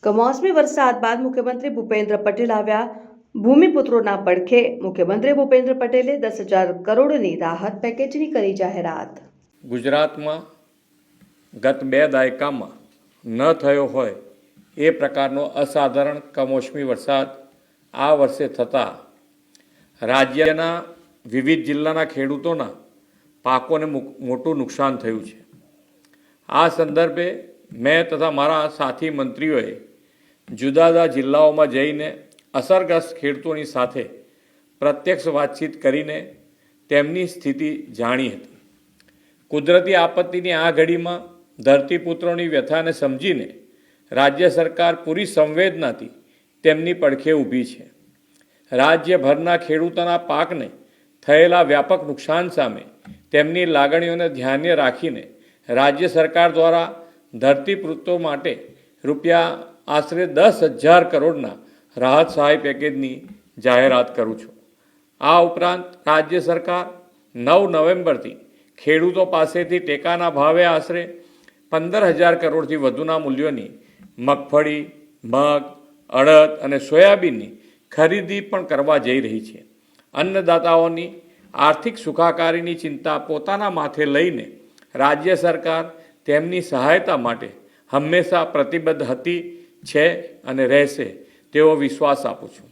કમોસમી વરસાદ બાદ મુખ્યમંત્રી ભૂપેન્દ્ર પટેલ આવ્યા ભૂમિપુત્રોના પડખે. મુખ્યમંત્રી ભૂપેન્દ્ર પટેલે 10,000 કરોડની રાહત પેકેજની કરી જાહેરાત. ગુજરાતમાં ગત 2 દાયકામાં ન થયો હોય એ પ્રકારનો અસાધારણ કમોસમી વરસાદ આ વર્ષે થતાં રાજ્યના વિવિધ જિલ્લાના ખેડૂતોના પાકોને મોટું નુકસાન થયું છે. આ સંદર્ભે મેં તથા મારા સાથી મંત્રીઓએ જુદા જુદા જિલ્લાઓમાં જઈને અસરગ્રસ્ત ખેડૂતોની સાથે પ્રત્યક્ષ વાતચીત કરીને તેમની સ્થિતિ જાણી હતી. કુદરતી આપત્તિની આ ઘડીમાં ધરતીપુત્રોની વ્યથાને સમજીને રાજ્ય સરકાર પૂરી સંવેદનાથી તેમની પડખે ઊભી છે. રાજ્યભરના ખેડૂતોના પાકને થયેલા વ્યાપક નુકસાન સામે તેમની લાગણીઓને ધ્યાને રાખીને રાજ્ય સરકાર દ્વારા ધરતીપુત્રો માટે આશરે 10,000 કરોડના રાહત સહાય પેકેજની જાહેરાત કરું છું. આ ઉપરાંત રાજ્ય સરકાર 9 નવેમ્બરથી ખેડૂતો પાસેથી ટેકાના ભાવે આશરે 15,000 કરોડથી વધુના મૂલ્યોની મગફળી, મગ, અડદ અને સોયાબીનની ખરીદી પણ કરવા જઈ રહી છે. અન્નદાતાઓની આર્થિક સુખાકારીની ચિંતા પોતાના માથે લઈને રાજ્ય સરકાર તેમની સહાયતા માટે હંમેશા પ્રતિબદ્ધ હતી, છે અને રહેશે તેવો વિશ્વાસ આપું છું.